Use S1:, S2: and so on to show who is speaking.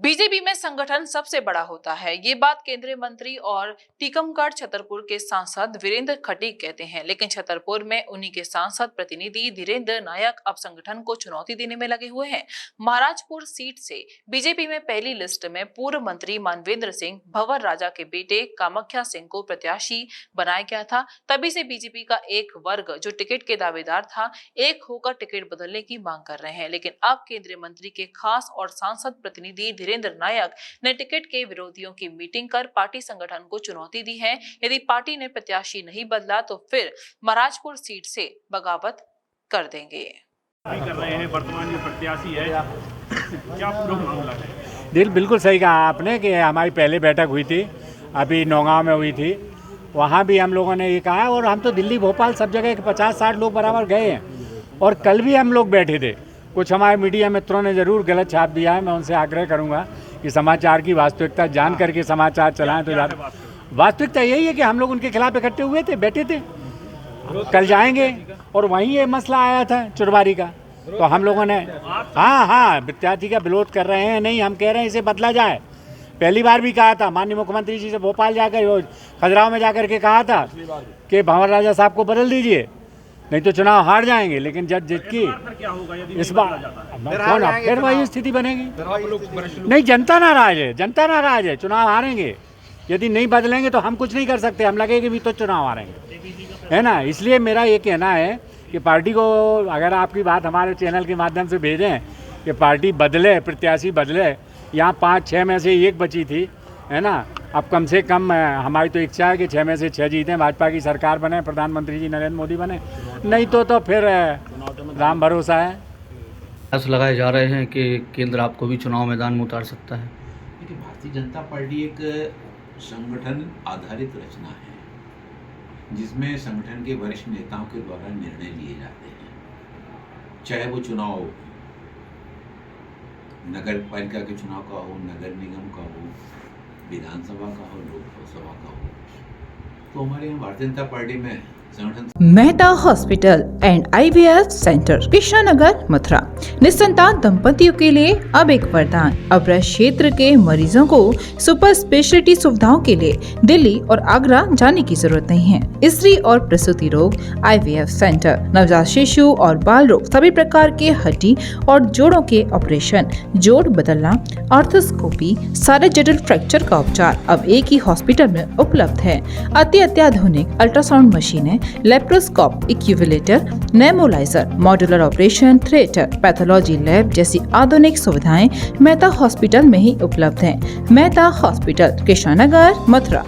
S1: BJP में संगठन सबसे बड़ा होता है, ये बात केंद्रीय मंत्री और टीकमगढ़ छतरपुर के सांसद वीरेंद्र खटीक कहते हैं। लेकिन छतरपुर में उन्हीं के सांसद प्रतिनिधि धीरेन्द्र नायक अब संगठन को चुनौती देने में लगे हुए हैं। महाराजपुर सीट से बीजेपी में पहली लिस्ट में पूर्व मंत्री मानवेंद्र सिंह भंवर राजा के बेटे कामाख्या सिंह को प्रत्याशी बनाया गया था। तभी से बीजेपी का एक वर्ग जो टिकट के दावेदार था, एक होकर टिकट बदलने की मांग कर रहे हैं। लेकिन अब केंद्रीय मंत्री के खास और सांसद प्रतिनिधि धीरेन्द्र नायक ने टिकट के विरोधियों की मीटिंग कर पार्टी संगठन को चुनौती दी है। यदि पार्टी ने प्रत्याशी नहीं बदला तो फिर महाराजपुर सीट से बगावत कर देंगे।
S2: कर रहे हैं वर्तमान में प्रत्याशी है, क्या पूरा मामला है?
S3: बिल्कुल सही कहा आपने कि हमारी पहले बैठक हुई थी, अभी नौगांव में हुई थी, वहाँ भी हम लोगों ने ये कहा और हम तो दिल्ली भोपाल सब जगह 50-60 लोग बराबर गए हैं और कल भी हम लोग बैठे थे। कुछ हमारे मीडिया मित्रों ने ज़रूर गलत छाप दिया है, मैं उनसे आग्रह करूंगा कि समाचार की वास्तविकता जान करके समाचार चलाएं तो ज़्यादा। वास्तविकता यही है कि हम लोग उनके खिलाफ इकट्ठे हुए थे, बैठे थे, कल जाएंगे और वहीं ये मसला आया था चुरबारी का, तो हम लोगों ने हाँ विद्यार्थी का विरोध कर रहे हैं, नहीं हम कह रहे हैं इसे बदला जाए। पहली बार भी कहा था माननीय मुख्यमंत्री जी से भोपाल जाकर खजुराहो में जाकर के कहा था कि भंवर राजा साहब को बदल दीजिए, नहीं तो चुनाव हार जाएंगे। लेकिन जब जीत की इस बार कौन फिर वही स्थिति बनेगी? नहीं, जनता नाराज है, जनता नाराज है, चुनाव हारेंगे। यदि नहीं बदलेंगे तो हम कुछ नहीं कर सकते, हम लगेंगे भी तो चुनाव हारेंगे, है ना। इसलिए मेरा ये कहना है कि पार्टी को, अगर आपकी बात हमारे चैनल के माध्यम से भेजें कि पार्टी बदले, प्रत्याशी बदले, यहाँ 5-6 में से एक बची थी, है ना। अब कम से कम हमारी तो इच्छा है कि 6 में से 6 जीतें, भाजपा की सरकार बने, प्रधानमंत्री जी नरेंद्र मोदी बने, नहीं तो फिर राम भरोसा है।
S4: आरोप लगाए जा रहे हैं कि केंद्र आपको भी चुनाव मैदान में उतार सकता है।
S5: देखिए, भारतीय जनता पार्टी एक संगठन आधारित रचना है जिसमें संगठन के वरिष्ठ नेताओं के द्वारा निर्णय लिए जाते हैं, चाहे वो चुनाव नगर पालिका के चुनाव का हो, नगर निगम का हो, विधानसभा का हो, लोकसभा का हो। तो हमारे यहाँ भारतीय जनता पार्टी में संगठन
S6: Mehta hospital and IVF centre, Krishnanagar, Mathura. निसंतान दंपतियों के लिए अब एक वरदान। अब क्षेत्र के मरीजों को सुपर स्पेशलिटी सुविधाओं के लिए दिल्ली और आगरा जाने की जरूरत नहीं है। स्त्री और प्रसूति रोग IVF सेंटर, नवजात शिशु और बाल रोग, सभी प्रकार के हड्डी और जोड़ों के ऑपरेशन, जोड़ बदलना, आर्थोस्कोपी, सारे जटिल फ्रैक्चर का उपचार अब एक ही हॉस्पिटल में उपलब्ध है। अत्याधुनिक अल्ट्रासाउंड मशीनें, लेप्रोस्कोप, इक्यूविलेटर, nebulizer, modular operation theatre, pathology lab जैसी आधुनिक सुविधाएं मेहता हॉस्पिटल में ही उपलब्ध हैं। मेहता हॉस्पिटल, कृष्णानगर, मथुरा।